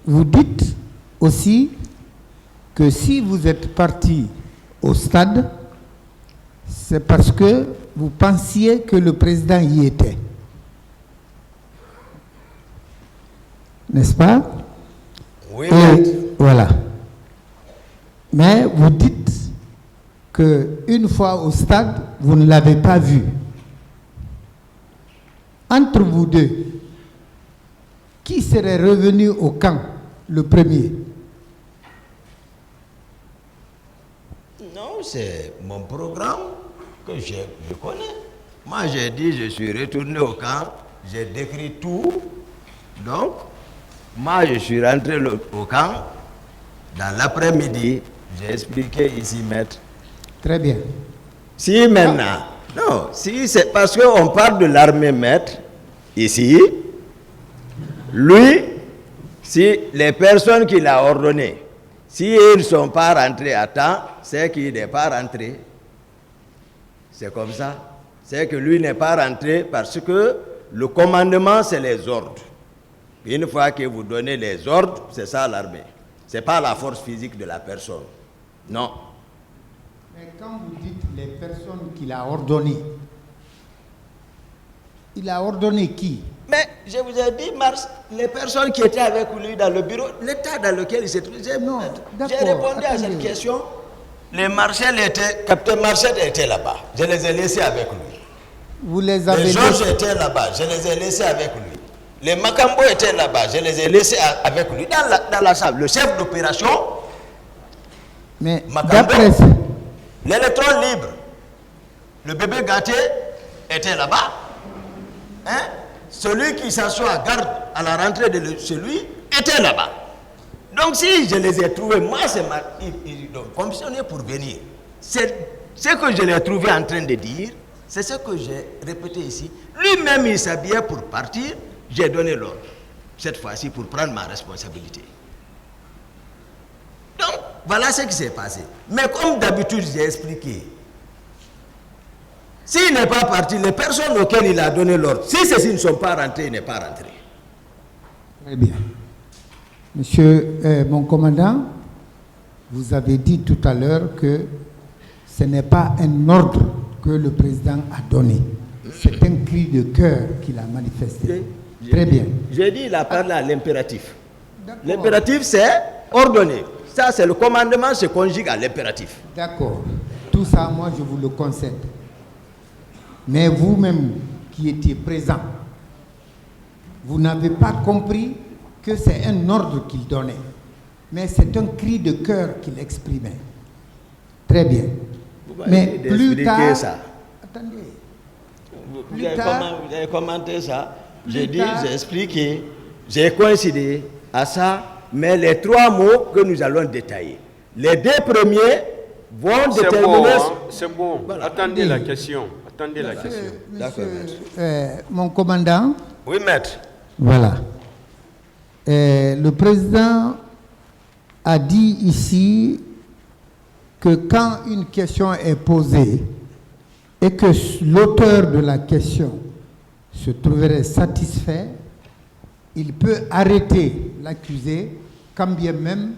Vous dites aussi que si vous êtes parti au stade, c'est parce que vous pensiez que le président y était. N'est-ce pas? Oui. Voilà. Mais vous dites qu'une fois au stade, vous ne l'avez pas vu. Entre vous deux, qui serait revenu au camp le premier? Non, c'est mon programme que je connais. Moi, j'ai dit, je suis retourné au camp, j'ai décrit tout. Donc, moi, je suis rentré au camp. Dans l'après-midi, j'ai expliqué ici, maître. Très bien. Si maintenant, non, si c'est parce qu'on parle de l'armée, maître, ici, lui, si les personnes qu'il a ordonnées, si ils ne sont pas rentrés à temps, c'est qu'il n'est pas rentré. C'est comme ça. C'est que lui n'est pas rentré parce que le commandement, c'est les ordres. Une fois que vous donnez les ordres, c'est ça l'armée. Ce n'est pas la force physique de la personne. Non. Mais quand vous dites les personnes qu'il a ordonnées, il a ordonné qui? Mais je vous ai dit, les personnes qui étaient avec lui dans le bureau, l'état dans lequel il s'est trouvé. J'ai répondu à cette question. Capitaine Marcel était là-bas. Je les ai laissés avec lui. Vous les avez Les Georges étaient là-bas. Je les ai laissés avec lui. Les Makambo étaient là-bas. Je les ai laissés avec lui. Dans la salle, le chef d'opération, mais Makambo, l'électron libre, le bébé gâté était là-bas. Hein? Celui qui s'assoit à garde à la rentrée de celui était là-bas. Donc si je les ai trouvés, moi ils ont fonctionné pour venir. C'est ce que je l'ai trouvé en train de dire, c'est ce que j'ai répété ici. Lui-même il s'habillait pour partir, j'ai donné l'ordre, cette fois-ci pour prendre ma responsabilité. Donc voilà ce qui s'est passé. Mais comme d'habitude j'ai expliqué, s'il n'est pas parti, les personnes auxquelles il a donné l'ordre, si ceux-ci ne sont pas rentrés, il n'est pas rentré. Très bien. Monsieur mon commandant, vous avez dit tout à l'heure que ce n'est pas un ordre que le président a donné. C'est un cri de cœur qu'il a manifesté. Très bien. J'ai dit, il a parlé à l'impératif. L'impératif, c'est ordonner. Ça, c'est le commandement, se conjugue à l'impératif. D'accord. Tout ça, moi, je vous le concède. Mais vous-même qui étiez présent, vous n'avez pas compris que c'est un ordre qu'il donnait. Mais c'est un cri de cœur qu'il exprimait. Très bien. Mais plus tard... Ça. Attendez. Vous avez commenté ça. J'ai dit, j'ai expliqué, j'ai coïncidé à ça, mais les trois mots que nous allons détailler. Les deux premiers vont déterminer... Bon, hein? C'est bon. Voilà. Attendez la question. Attendez la question. D'accord, maître. Mon commandant... Oui, maître. Voilà. Le président a dit ici que quand une question est posée et que l'auteur de la question se trouverait satisfait, il peut arrêter l'accusé quand bien même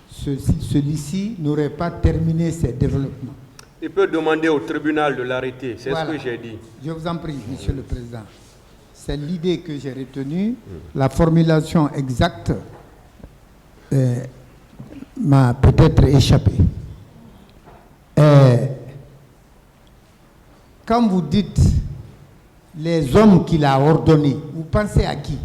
celui-ci n'aurait pas terminé ses développements. Il peut demander au tribunal de l'arrêter, c'est Voilà. ce que j'ai dit. Je vous en prie, Monsieur le Président. C'est l'idée que j'ai retenue. La formulation exacte m'a peut-être échappé. Quand vous dites les hommes qu'il a ordonnés, vous pensez à qui?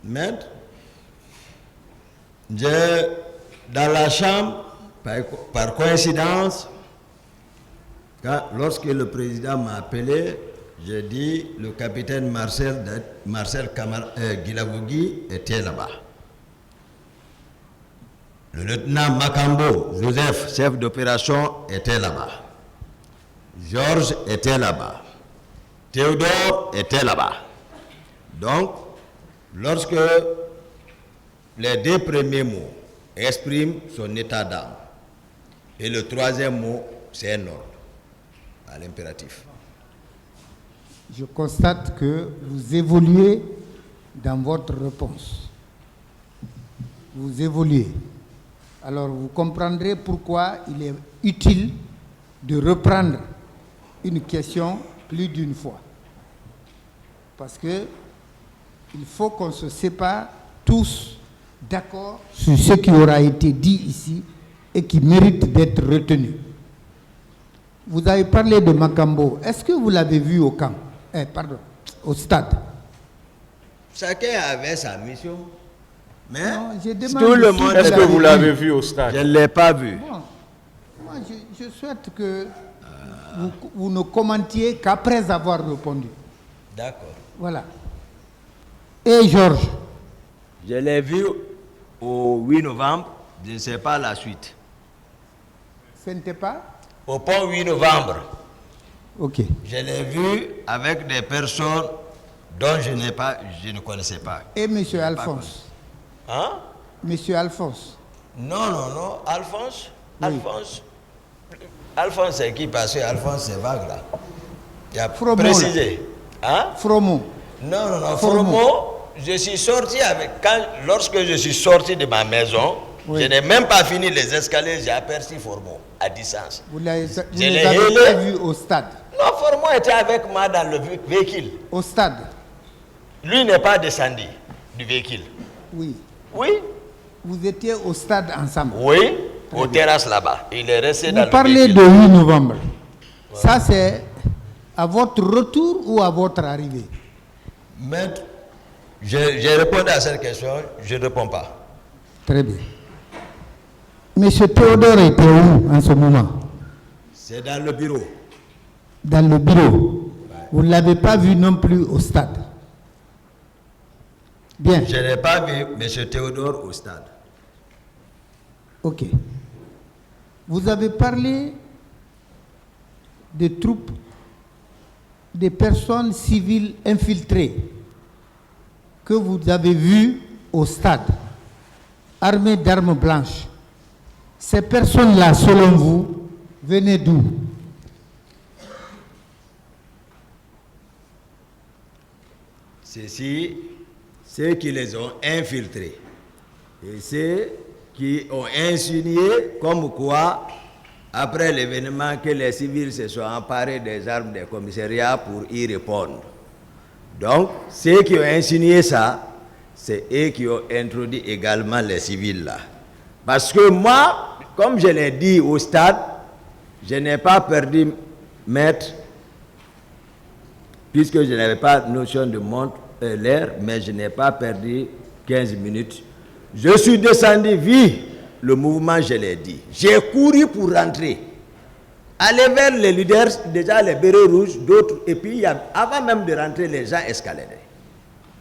Maître, dans la chambre, par coïncidence, lorsque le président m'a appelé, j'ai dit le capitaine Marcel Guilavogui était là-bas. Le lieutenant Makambo, Joseph, chef d'opération, était là-bas. Georges était là-bas. Théodore était là-bas. Donc, lorsque les deux premiers mots expriment son état d'âme, et le troisième mot, c'est un ordre à l'impératif. je constate que vous évoluez dans votre réponse. Vous évoluez. Alors vous comprendrez pourquoi il est utile de reprendre une question plus d'une fois. Parce que il faut qu'on se sépare tous d'accord sur ce qui aura été dit ici et qui mérite d'être retenu. Vous avez parlé de Makambo. Est-ce que vous l'avez vu au camp? Au stade? Chacun avait sa mission. Mais Non, je demande tout le si monde... Est-ce que vous l'avez vu au stade? Je ne l'ai pas vu. Bon, moi, je souhaite que vous ne commentiez qu'après avoir répondu. D'accord. Voilà. Et Georges? Je l'ai vu au 8 novembre. Je ne sais pas la suite. Ce n'était pas? Au pont 8 novembre. Ok. Je l'ai vu avec des personnes dont je ne connaissais pas. Et M. Alphonse? Hein? Monsieur Alphonse? Non. Alphonse? Oui. Alphonse, c'est qui? Parce que Alphonse, c'est vague là. Il a Froment, précisé. Hein? Froment? Non. Froment. Froment, je suis sorti lorsque je suis sorti de ma maison, Oui. je n'ai même pas fini les escaliers, j'ai aperçu Froment à distance. Vous ne les l'ai avez hélé. pas vus au stade? Non, Froment était avec moi dans le véhicule. Au stade? Lui n'est pas descendu du véhicule. Oui. Oui? Vous étiez au stade ensemble? Oui, aux terrasses là-bas. Il est resté dans Vous le parlez véhicule. de 8 novembre. Ça, c'est à votre retour ou à votre arrivée? Maître, j'ai répondu à cette question, je ne réponds pas. Très bien. Monsieur Théodore était où en ce moment? C'est dans le bureau. Dans le bureau. Vous ne l'avez pas vu non plus au stade? Bien. Je n'ai pas vu M. Théodore au stade. Ok. Vous avez parlé des troupes, des personnes civiles infiltrées que vous avez vues au stade, armées d'armes blanches. Ces personnes-là, selon vous, venaient d'où? Ceux qui les ont infiltrés. Et ceux qui ont insinué comme quoi, après l'événement, que les civils se sont emparés des armes des commissariats pour y répondre. Donc, ceux qui ont insinué ça, c'est eux qui ont introduit également les civils là. Parce que moi, comme je l'ai dit au stade, je n'ai pas perdu maître, puisque je n'avais pas notion de montre, l'air, mais je n'ai pas perdu 15 minutes. Je suis descendu, vu le mouvement, je l'ai dit. J'ai couru pour rentrer. Aller vers les leaders, déjà les bérets rouges, d'autres, et puis avant même de rentrer, les gens escaladaient.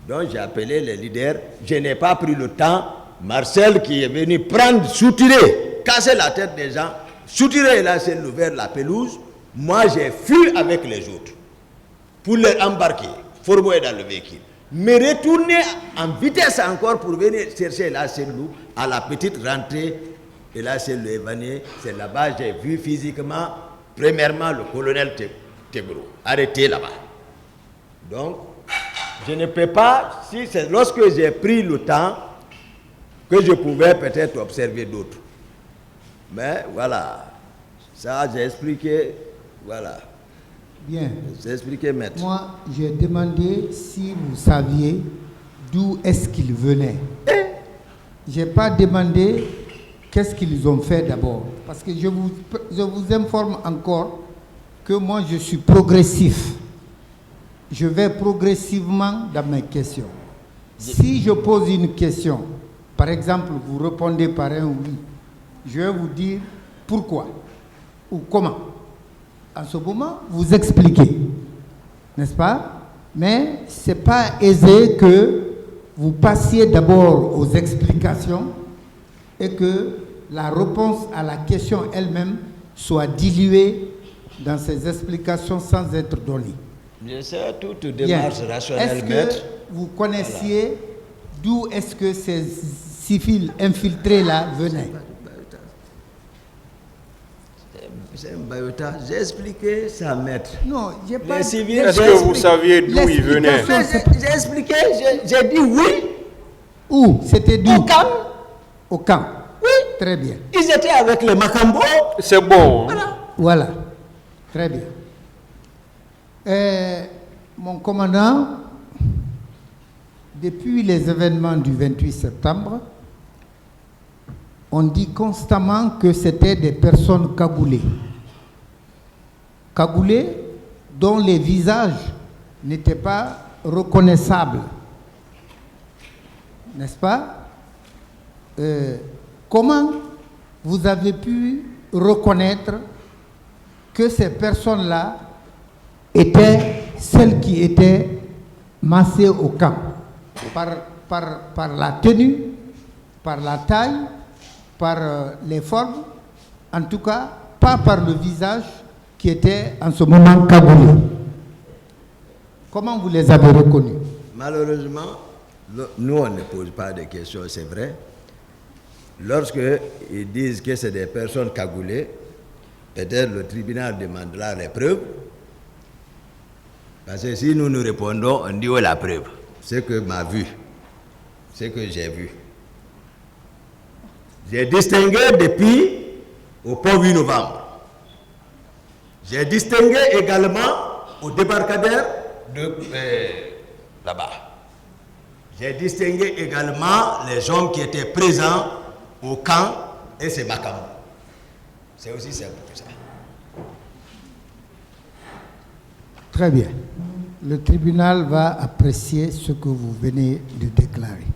Donc j'ai appelé les leaders, je n'ai pas pris le temps. Marcel qui est venu prendre, soutirer, casser la tête des gens, soutirer la scène vers la pelouse. Moi j'ai fui avec les autres pour les embarquer, former dans le véhicule. Mais retourner en vitesse encore pour venir chercher la cellule à la petite rentrée. Et là, c'est le Évanier. C'est là-bas j'ai vu physiquement, premièrement, le colonel Tebro, arrêté là-bas. Donc, je ne peux pas, si c'est lorsque j'ai pris le temps, que je pouvais peut-être observer d'autres. Mais voilà, ça j'ai expliqué, voilà. Bien. J'ai expliqué, maître. Moi, j'ai demandé si vous saviez d'où est-ce qu'ils venaient. Je n'ai pas demandé qu'est-ce qu'ils ont fait d'abord. Parce que je vous informe encore que moi, je suis progressif. Je vais progressivement dans mes questions. Si je pose une question, par exemple, vous répondez par un oui, je vais vous dire pourquoi ou comment. En ce moment, vous expliquez, n'est-ce pas? Mais ce n'est pas aisé que vous passiez d'abord aux explications et que la réponse à la question elle-même soit diluée dans ces explications sans être donnée. Je sais toute démarche rationnelle, est-ce maître. que vous connaissiez d'où est-ce que ces civils infiltrés-là venaient? c'est Mbayota, j'ai expliqué ça, maître. Non, j'ai pas... Les civils, Est-ce que vous saviez d'où il venait? Mais j'ai expliqué, j'ai dit oui. Où? C'était d'où? Au camp. Au camp. Oui. Très bien. Ils étaient avec les Makambo. C'est bon. Hein? Voilà. Très bien. Mon commandant, depuis les événements du 28 septembre, on dit constamment que c'était des personnes cagoulées. Cagoulées dont les visages n'étaient pas reconnaissables. N'est-ce pas? Comment vous avez pu reconnaître que ces personnes-là étaient celles qui étaient massées au camp? Par la tenue, par la taille, par les formes, en tout cas, pas par le visage qui était en ce moment cagoulé. Comment vous les avez reconnus? Malheureusement, nous on ne pose pas de questions, c'est vrai. Lorsque ils disent que c'est des personnes cagoulées, peut-être le tribunal demandera les preuves. Parce que si nous nous répondons, on dit où est la preuve? Ce que m'a vu, ce que j'ai vu. J'ai distingué depuis au pont 8 novembre. J'ai distingué également au débarcadère de là-bas. J'ai distingué également les hommes qui étaient présents au camp et c'est Makambo. C'est aussi simple que ça. Très bien. Le tribunal va apprécier ce que vous venez de déclarer.